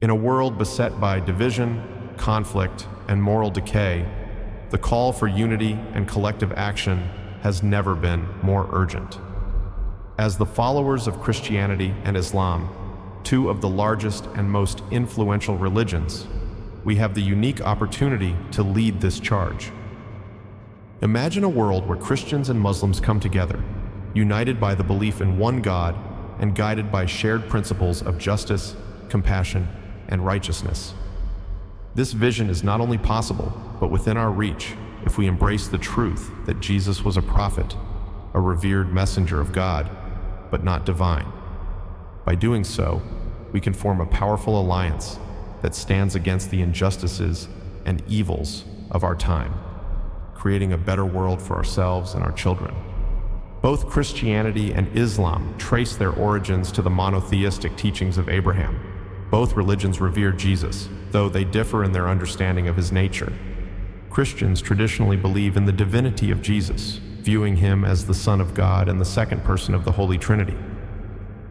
In a world beset by division, conflict, and moral decay, the call for unity and collective action has never been more urgent. As the followers of Christianity and Islam, two of the largest and most influential religions, we have the unique opportunity to lead this charge. Imagine a world where Christians and Muslims come together, united by the belief in one God and guided by shared principles of justice, compassion, and righteousness. This vision is not only possible, but within our reach if we embrace the truth that Jesus was a prophet, a revered messenger of God, but not divine. By doing so, we can form a powerful alliance that stands against the injustices and evils of our time, creating a better world for ourselves and our children. Both Christianity and Islam trace their origins to the monotheistic teachings of Abraham. Both religions revere Jesus, though they differ in their understanding of his nature. Christians traditionally believe in the divinity of Jesus, viewing him as the Son of God and the second person of the Holy Trinity.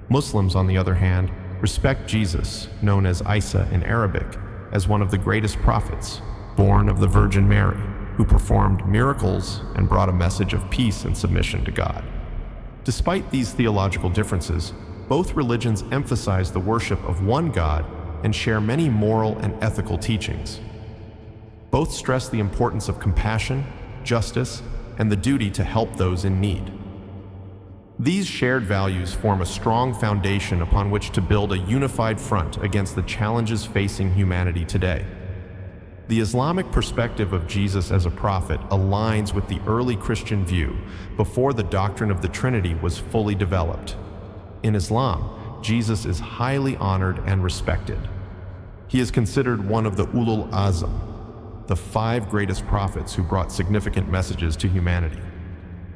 Muslims, on the other hand, respect Jesus, known as Isa in Arabic, as one of the greatest prophets, born of the Virgin Mary, who performed miracles and brought a message of peace and submission to God. Despite these theological differences, both religions emphasize the worship of one God and share many moral and ethical teachings. Both stress the importance of compassion, justice, and the duty to help those in need. These shared values form a strong foundation upon which to build a unified front against the challenges facing humanity today. The Islamic perspective of Jesus as a prophet aligns with the early Christian view before the doctrine of the Trinity was fully developed. In Islam, Jesus is highly honored and respected. He is considered one of the Ulul Azm, the 5 greatest prophets who brought significant messages to humanity.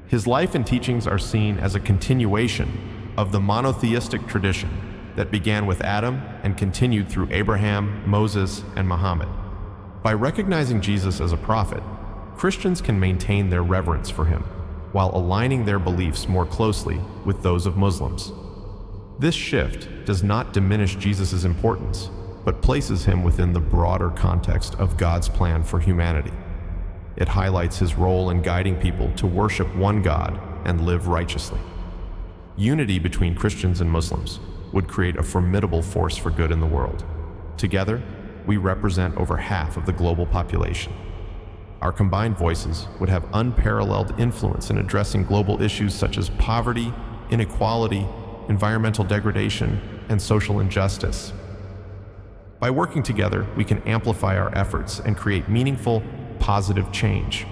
His life and teachings are seen as a continuation of the monotheistic tradition that began with Adam and continued through Abraham, Moses, and Muhammad. By recognizing Jesus as a prophet, Christians can maintain their reverence for him while aligning their beliefs more closely with those of Muslims. This shift does not diminish Jesus' importance, but places him within the broader context of God's plan for humanity. It highlights his role in guiding people to worship one God and live righteously. Unity between Christians and Muslims would create a formidable force for good in the world. Together, we represent over half of the global population. Our combined voices would have unparalleled influence in addressing global issues such as poverty, inequality, environmental degradation, and social injustice. By working together, we can amplify our efforts and create meaningful, positive change.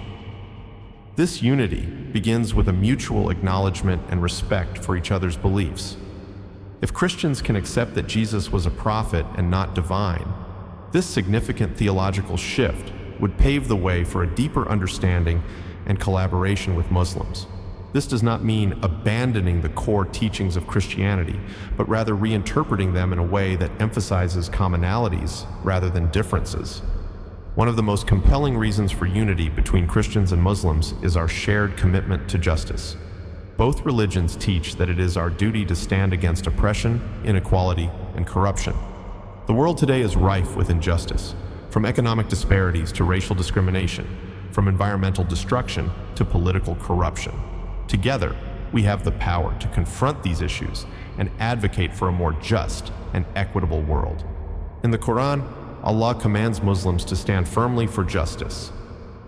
This unity begins with a mutual acknowledgement and respect for each other's beliefs. If Christians can accept that Jesus was a prophet and not divine, this significant theological shift would pave the way for a deeper understanding and collaboration with Muslims. This does not mean abandoning the core teachings of Christianity, but rather reinterpreting them in a way that emphasizes commonalities rather than differences. One of the most compelling reasons for unity between Christians and Muslims is our shared commitment to justice. Both religions teach that it is our duty to stand against oppression, inequality, and corruption. The world today is rife with injustice, from economic disparities to racial discrimination, from environmental destruction to political corruption. Together, we have the power to confront these issues and advocate for a more just and equitable world. In the Quran, Allah commands Muslims to stand firmly for justice.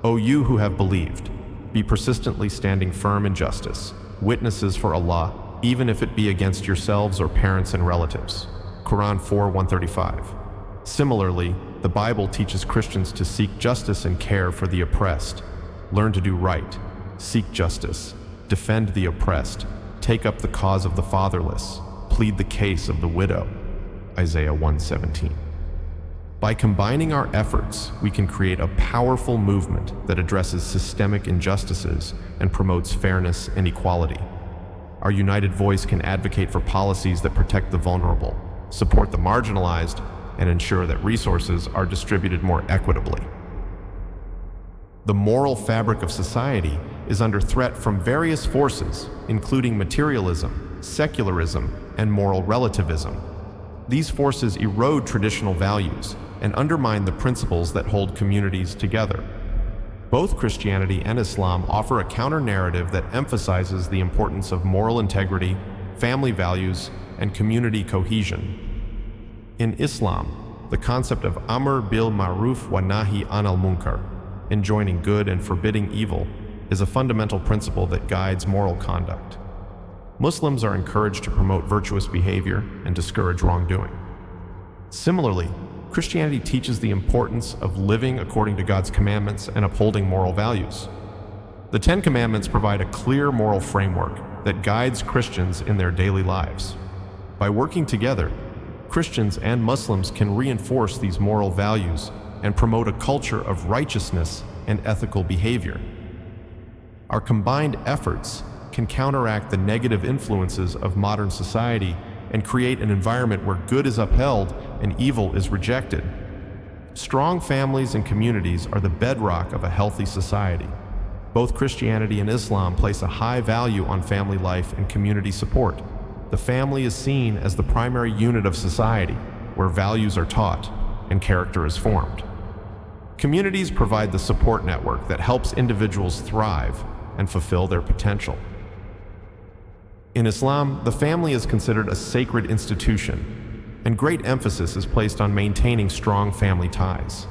O you who have believed, be persistently standing firm in justice, witnesses for Allah, even if it be against yourselves or parents and relatives. Quran 4:135. Similarly, the Bible teaches Christians to seek justice and care for the oppressed, learn to do right, seek justice, defend the oppressed, take up the cause of the fatherless, plead the case of the widow. Isaiah 1:17. By combining our efforts, we can create a powerful movement that addresses systemic injustices and promotes fairness and equality. Our united voice can advocate for policies that protect the vulnerable, support the marginalized, and ensure that resources are distributed more equitably. The moral fabric of society is under threat from various forces, including materialism, secularism, and moral relativism. These forces erode traditional values and undermine the principles that hold communities together. Both Christianity and Islam offer a counter-narrative that emphasizes the importance of moral integrity, family values, and community cohesion. In Islam, the concept of Amr bil Ma'ruf wa Nahi anil Munkar, enjoining good and forbidding evil, is a fundamental principle that guides moral conduct. Muslims are encouraged to promote virtuous behavior and discourage wrongdoing. Similarly, Christianity teaches the importance of living according to God's commandments and upholding moral values. The Ten Commandments provide a clear moral framework that guides Christians in their daily lives. By working together, Christians and Muslims can reinforce these moral values and promote a culture of righteousness and ethical behavior. Our combined efforts can counteract the negative influences of modern society and create an environment where good is upheld and evil is rejected. Strong families and communities are the bedrock of a healthy society. Both Christianity and Islam place a high value on family life and community support. The family is seen as the primary unit of society, where values are taught and character is formed. Communities provide the support network that helps individuals thrive and fulfill their potential. In Islam, the family is considered a sacred institution, and great emphasis is placed on maintaining strong family ties.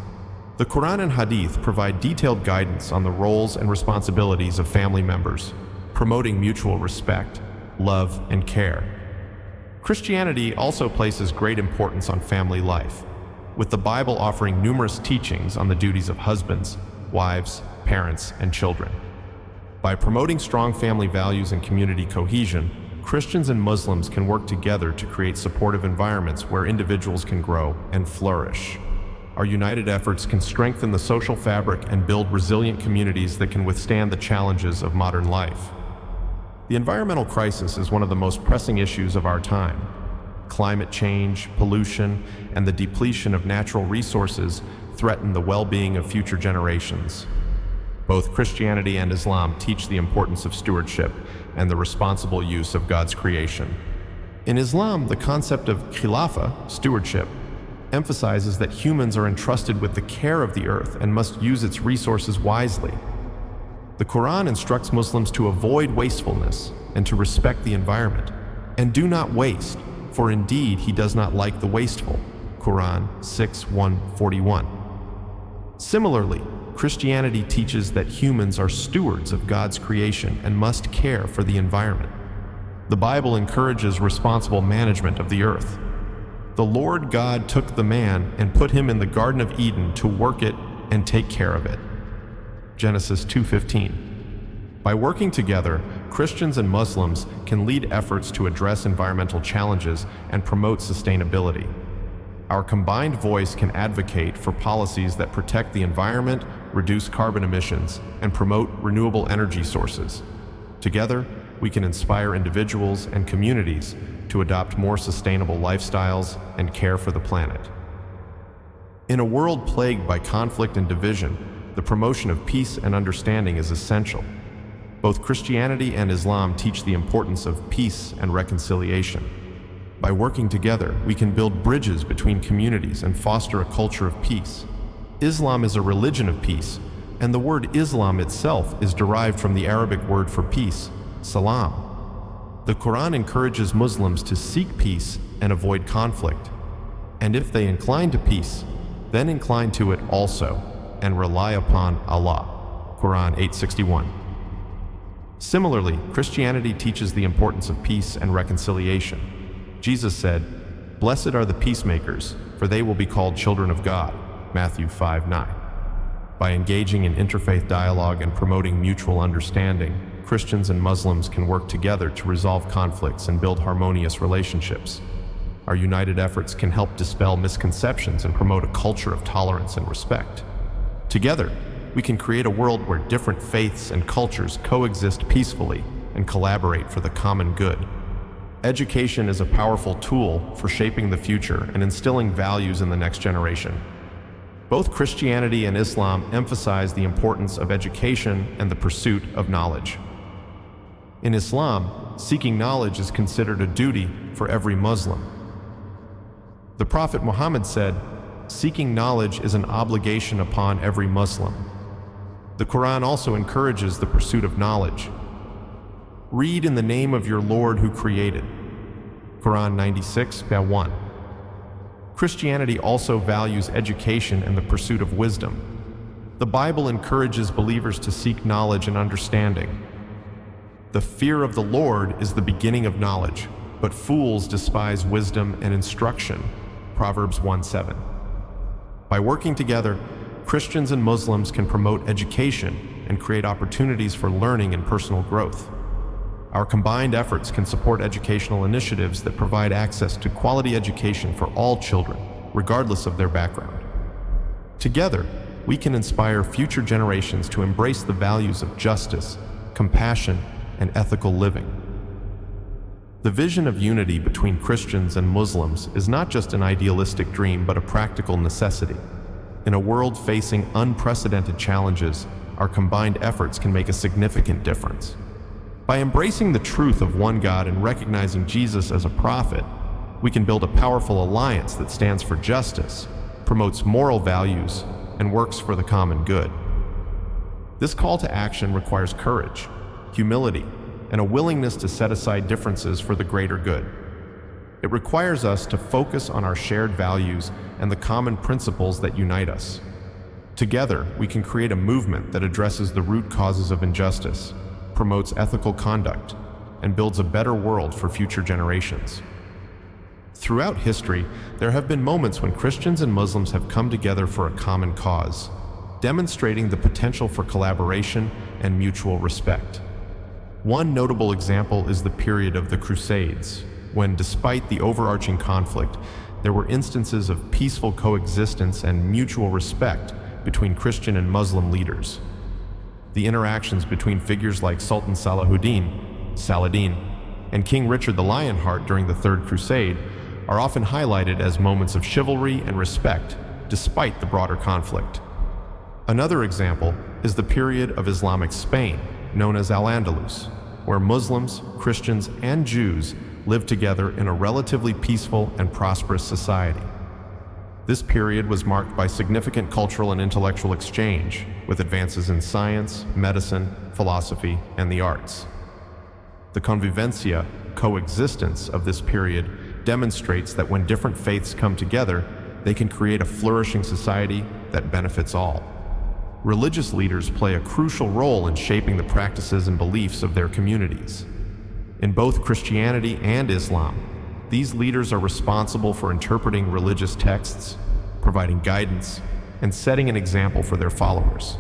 The Quran and Hadith provide detailed guidance on the roles and responsibilities of family members, promoting mutual respect, love, and care. Christianity also places great importance on family life, with the Bible offering numerous teachings on the duties of husbands, wives, parents, and children. By promoting strong family values and community cohesion, Christians and Muslims can work together to create supportive environments where individuals can grow and flourish. Our united efforts can strengthen the social fabric and build resilient communities that can withstand the challenges of modern life. The environmental crisis is one of the most pressing issues of our time. Climate change, pollution, and the depletion of natural resources threaten the well-being of future generations. Both Christianity and Islam teach the importance of stewardship and the responsible use of God's creation. In Islam, the concept of khilafah, stewardship, emphasizes that humans are entrusted with the care of the earth and must use its resources wisely. The Quran instructs Muslims to avoid wastefulness and to respect the environment. And do not waste, for indeed He does not like the wasteful. Quran 6:141. Similarly, Christianity teaches that humans are stewards of God's creation and must care for the environment. The Bible encourages responsible management of the earth. The Lord God took the man and put him in the Garden of Eden to work it and take care of it. Genesis 2:15. By working together, Christians and Muslims can lead efforts to address environmental challenges and promote sustainability. Our combined voice can advocate for policies that protect the environment, reduce carbon emissions, and promote renewable energy sources. Together, we can inspire individuals and communities to adopt more sustainable lifestyles and care for the planet. In a world plagued by conflict and division, the promotion of peace and understanding is essential. Both Christianity and Islam teach the importance of peace and reconciliation. By working together, we can build bridges between communities and foster a culture of peace. Islam is a religion of peace, and the word Islam itself is derived from the Arabic word for peace, salam. The Quran encourages Muslims to seek peace and avoid conflict. And if they incline to peace, then incline to it also, and rely upon Allah. Quran 8:61. Similarly, Christianity teaches the importance of peace and reconciliation. Jesus said, "Blessed are the peacemakers, for they will be called children of God." Matthew 5:9. By engaging in interfaith dialogue and promoting mutual understanding, Christians and Muslims can work together to resolve conflicts and build harmonious relationships. Our united efforts can help dispel misconceptions and promote a culture of tolerance and respect. Together, we can create a world where different faiths and cultures coexist peacefully and collaborate for the common good. Education is a powerful tool for shaping the future and instilling values in the next generation. Both Christianity and Islam emphasize the importance of education and the pursuit of knowledge. In Islam, seeking knowledge is considered a duty for every Muslim. The Prophet Muhammad said, "Seeking knowledge is an obligation upon every Muslim." The Quran also encourages the pursuit of knowledge. Read in the name of your Lord who created. Quran 96:1. Christianity also values education and the pursuit of wisdom. The Bible encourages believers to seek knowledge and understanding. The fear of the Lord is the beginning of knowledge, but fools despise wisdom and instruction. Proverbs 1:7. By working together, Christians and Muslims can promote education and create opportunities for learning and personal growth. Our combined efforts can support educational initiatives that provide access to quality education for all children, regardless of their background. Together, we can inspire future generations to embrace the values of justice, compassion, and ethical living. The vision of unity between Christians and Muslims is not just an idealistic dream, but a practical necessity. In a world facing unprecedented challenges, our combined efforts can make a significant difference. By embracing the truth of one God and recognizing Jesus as a prophet, we can build a powerful alliance that stands for justice, promotes moral values, and works for the common good. This call to action requires courage, humility, and a willingness to set aside differences for the greater good. It requires us to focus on our shared values and the common principles that unite us. Together, we can create a movement that addresses the root causes of injustice, promotes ethical conduct, and builds a better world for future generations. Throughout history, there have been moments when Christians and Muslims have come together for a common cause, demonstrating the potential for collaboration and mutual respect. One notable example is the period of the Crusades, when, despite the overarching conflict, there were instances of peaceful coexistence and mutual respect between Christian and Muslim leaders. The interactions between figures like Sultan Saladin, and King Richard the Lionheart during the Third Crusade are often highlighted as moments of chivalry and respect, despite the broader conflict. Another example is the period of Islamic Spain, known as Al-Andalus, where Muslims, Christians, and Jews lived together in a relatively peaceful and prosperous society. This period was marked by significant cultural and intellectual exchange, with advances in science, medicine, philosophy, and the arts. The convivencia, coexistence of this period demonstrates that when different faiths come together, they can create a flourishing society that benefits all. Religious leaders play a crucial role in shaping the practices and beliefs of their communities. In both Christianity and Islam, these leaders are responsible for interpreting religious texts, providing guidance, and setting an example for their followers.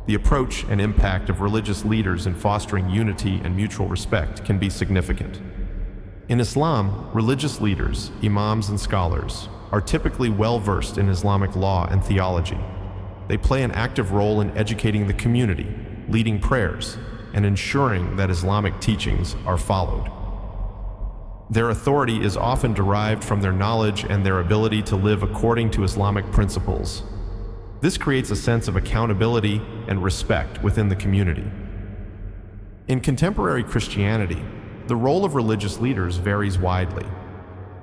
The approach and impact of religious leaders in fostering unity and mutual respect can be significant. In Islam, religious leaders, imams and scholars, are typically well-versed in Islamic law and theology. They play an active role in educating the community, leading prayers, and ensuring that Islamic teachings are followed. Their authority is often derived from their knowledge and their ability to live according to Islamic principles. This creates a sense of accountability and respect within the community. In contemporary Christianity, the role of religious leaders varies widely.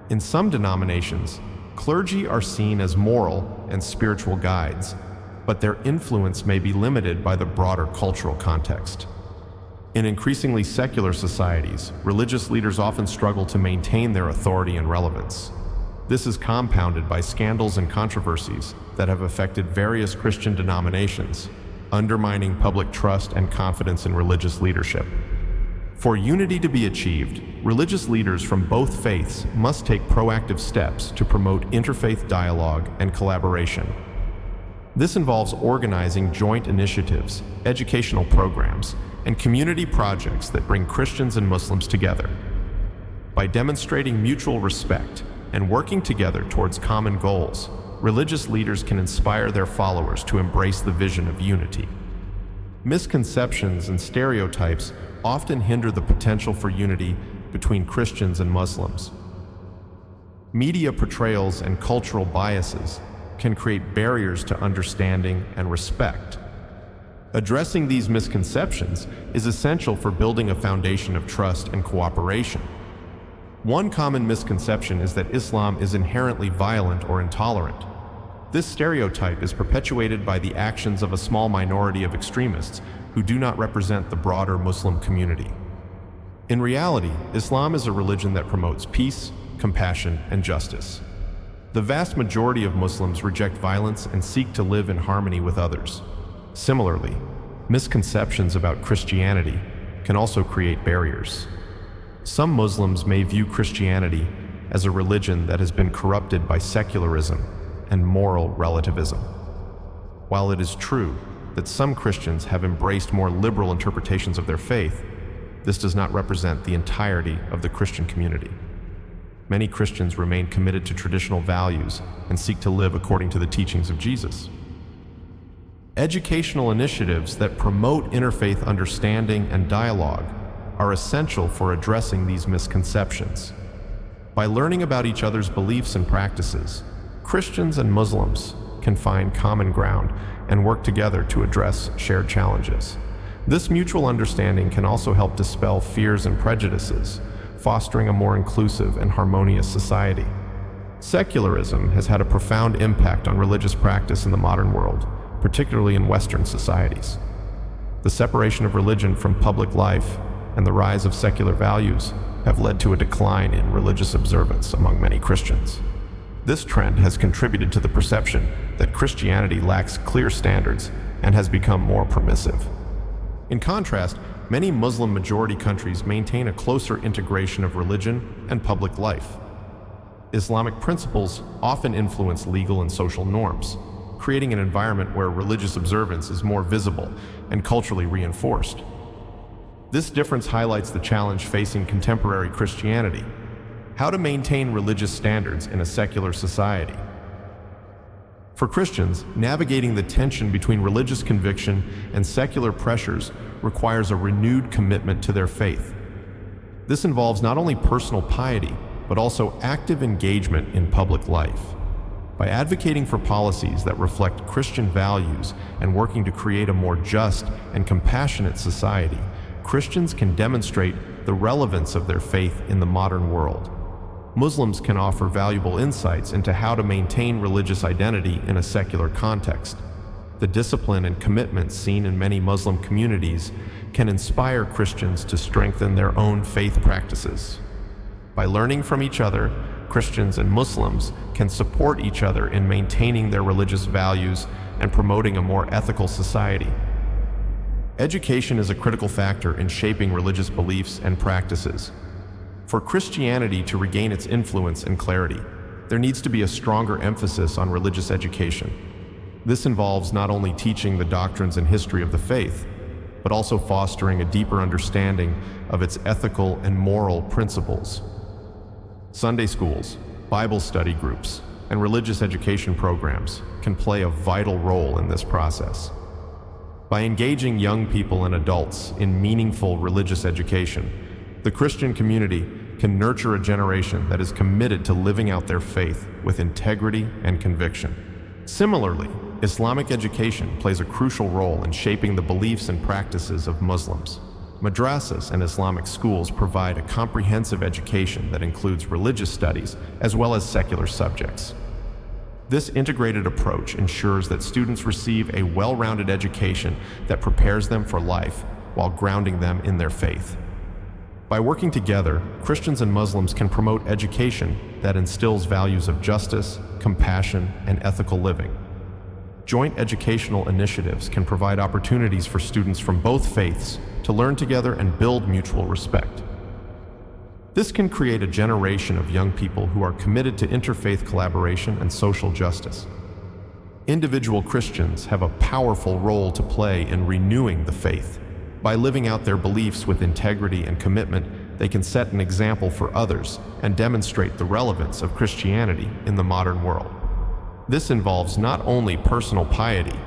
In some denominations, clergy are seen as moral and spiritual guides, but their influence may be limited by the broader cultural context. In increasingly secular societies, religious leaders often struggle to maintain their authority and relevance. This is compounded by scandals and controversies that have affected various Christian denominations, undermining public trust and confidence in religious leadership. For unity to be achieved, religious leaders from both faiths must take proactive steps to promote interfaith dialogue and collaboration. This involves organizing joint initiatives, educational programs, and community projects that bring Christians and Muslims together. By demonstrating mutual respect and working together towards common goals, religious leaders can inspire their followers to embrace the vision of unity. Misconceptions and stereotypes often hinder the potential for unity between Christians and Muslims. Media portrayals and cultural biases can create barriers to understanding and respect. Addressing these misconceptions is essential for building a foundation of trust and cooperation. One common misconception is that Islam is inherently violent or intolerant. This stereotype is perpetuated by the actions of a small minority of extremists who do not represent the broader Muslim community. In reality, Islam is a religion that promotes peace, compassion, and justice. The vast majority of Muslims reject violence and seek to live in harmony with others. Similarly, misconceptions about Christianity can also create barriers. Some Muslims may view Christianity as a religion that has been corrupted by secularism and moral relativism. While it is true that some Christians have embraced more liberal interpretations of their faith, this does not represent the entirety of the Christian community. Many Christians remain committed to traditional values and seek to live according to the teachings of Jesus. Educational initiatives that promote interfaith understanding and dialogue are essential for addressing these misconceptions. By learning about each other's beliefs and practices, Christians and Muslims can find common ground and work together to address shared challenges. This mutual understanding can also help dispel fears and prejudices, fostering a more inclusive and harmonious society. Secularism has had a profound impact on religious practice in the modern world, particularly in Western societies. The separation of religion from public life and the rise of secular values have led to a decline in religious observance among many Christians. This trend has contributed to the perception that Christianity lacks clear standards and has become more permissive. In contrast, many Muslim-majority countries maintain a closer integration of religion and public life. Islamic principles often influence legal and social norms, creating an environment where religious observance is more visible and culturally reinforced. This difference highlights the challenge facing contemporary Christianity: how to maintain religious standards in a secular society. For Christians, navigating the tension between religious conviction and secular pressures requires a renewed commitment to their faith. This involves not only personal piety, but also active engagement in public life. By advocating for policies that reflect Christian values and working to create a more just and compassionate society, Christians can demonstrate the relevance of their faith in the modern world. Muslims can offer valuable insights into how to maintain religious identity in a secular context. The discipline and commitment seen in many Muslim communities can inspire Christians to strengthen their own faith practices. By learning from each other, Christians and Muslims can support each other in maintaining their religious values and promoting a more ethical society. Education is a critical factor in shaping religious beliefs and practices. For Christianity to regain its influence and clarity, there needs to be a stronger emphasis on religious education. This involves not only teaching the doctrines and history of the faith, but also fostering a deeper understanding of its ethical and moral principles. Sunday schools, Bible study groups, and religious education programs can play a vital role in this process. By engaging young people and adults in meaningful religious education, the Christian community can nurture a generation that is committed to living out their faith with integrity and conviction. Similarly, Islamic education plays a crucial role in shaping the beliefs and practices of Muslims. Madrasas and Islamic schools provide a comprehensive education that includes religious studies as well as secular subjects. This integrated approach ensures that students receive a well-rounded education that prepares them for life while grounding them in their faith. By working together, Christians and Muslims can promote education that instills values of justice, compassion, and ethical living. Joint educational initiatives can provide opportunities for students from both faiths to learn together and build mutual respect. This can create a generation of young people who are committed to interfaith collaboration and social justice. Individual Christians have a powerful role to play in renewing the faith. By living out their beliefs with integrity and commitment, they can set an example for others and demonstrate the relevance of Christianity in the modern world. This involves not only personal piety,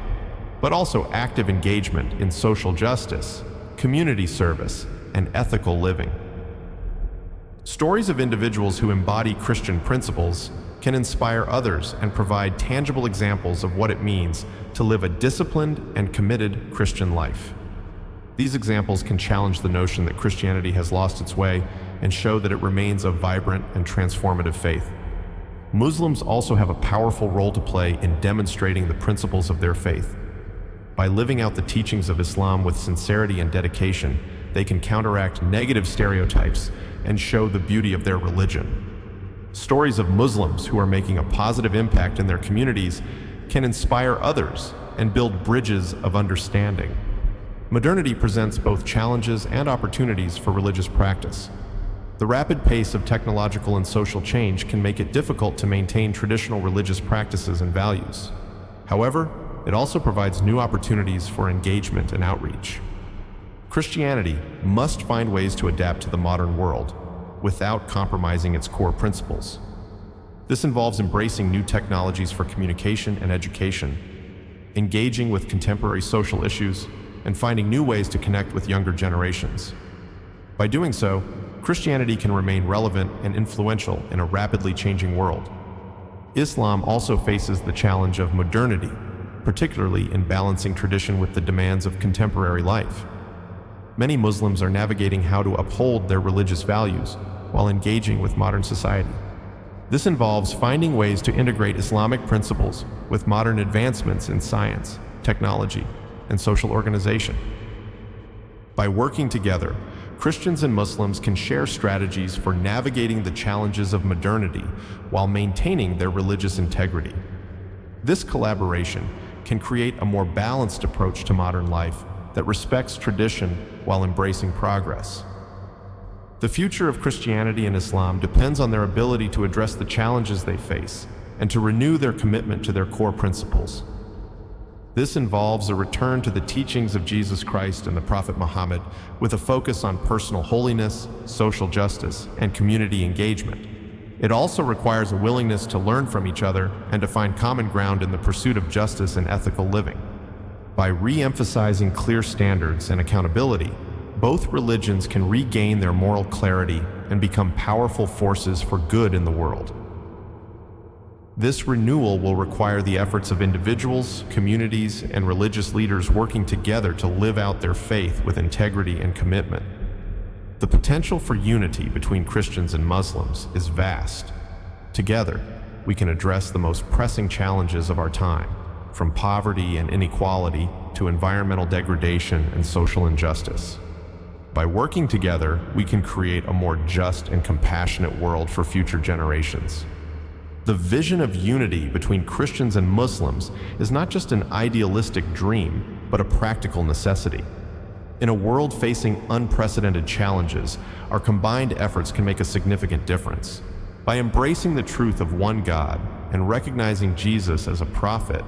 but also active engagement in social justice, community service, and ethical living. Stories of individuals who embody Christian principles can inspire others and provide tangible examples of what it means to live a disciplined and committed Christian life. These examples can challenge the notion that Christianity has lost its way and show that it remains a vibrant and transformative faith. Muslims also have a powerful role to play in demonstrating the principles of their faith. By living out the teachings of Islam with sincerity and dedication, they can counteract negative stereotypes and show the beauty of their religion. Stories of Muslims who are making a positive impact in their communities can inspire others and build bridges of understanding. Modernity presents both challenges and opportunities for religious practice. The rapid pace of technological and social change can make it difficult to maintain traditional religious practices and values. However, it also provides new opportunities for engagement and outreach. Christianity must find ways to adapt to the modern world without compromising its core principles. This involves embracing new technologies for communication and education, engaging with contemporary social issues, and finding new ways to connect with younger generations. By doing so, Christianity can remain relevant and influential in a rapidly changing world. Islam also faces the challenge of modernity, particularly in balancing tradition with the demands of contemporary life. Many Muslims are navigating how to uphold their religious values while engaging with modern society. This involves finding ways to integrate Islamic principles with modern advancements in science, technology, and social organization. By working together, Christians and Muslims can share strategies for navigating the challenges of modernity while maintaining their religious integrity. This collaboration can create a more balanced approach to modern life that respects tradition while embracing progress. The future of Christianity and Islam depends on their ability to address the challenges they face and to renew their commitment to their core principles. This involves a return to the teachings of Jesus Christ and the Prophet Muhammad with a focus on personal holiness, social justice, and community engagement. It also requires a willingness to learn from each other and to find common ground in the pursuit of justice and ethical living. By re-emphasizing clear standards and accountability, both religions can regain their moral clarity and become powerful forces for good in the world. This renewal will require the efforts of individuals, communities, and religious leaders working together to live out their faith with integrity and commitment. The potential for unity between Christians and Muslims is vast. Together, we can address the most pressing challenges of our time, from poverty and inequality to environmental degradation and social injustice. By working together, we can create a more just and compassionate world for future generations. The vision of unity between Christians and Muslims is not just an idealistic dream, but a practical necessity. In a world facing unprecedented challenges, our combined efforts can make a significant difference. By embracing the truth of one God and recognizing Jesus as a prophet,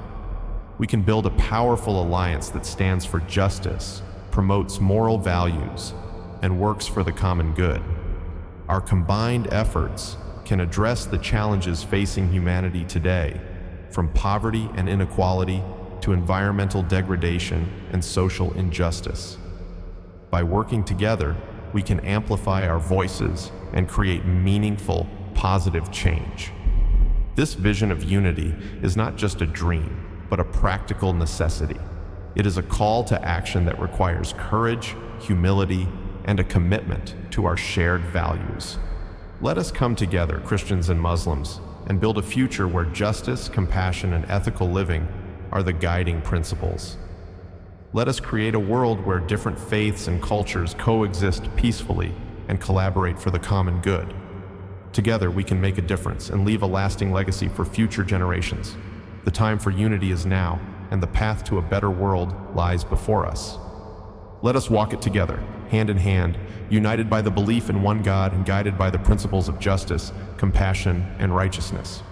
we can build a powerful alliance that stands for justice, promotes moral values, and works for the common good. Our combined efforts can address the challenges facing humanity today, from poverty and inequality to environmental degradation and social injustice. By working together, we can amplify our voices and create meaningful, positive change. This vision of unity is not just a dream, but a practical necessity. It is a call to action that requires courage, humility, and a commitment to our shared values. Let us come together, Christians and Muslims, and build a future where justice, compassion, and ethical living are the guiding principles. Let us create a world where different faiths and cultures coexist peacefully and collaborate for the common good. Together, we can make a difference and leave a lasting legacy for future generations. The time for unity is now, and the path to a better world lies before us. Let us walk it together, hand in hand, united by the belief in one God and guided by the principles of justice, compassion, and righteousness.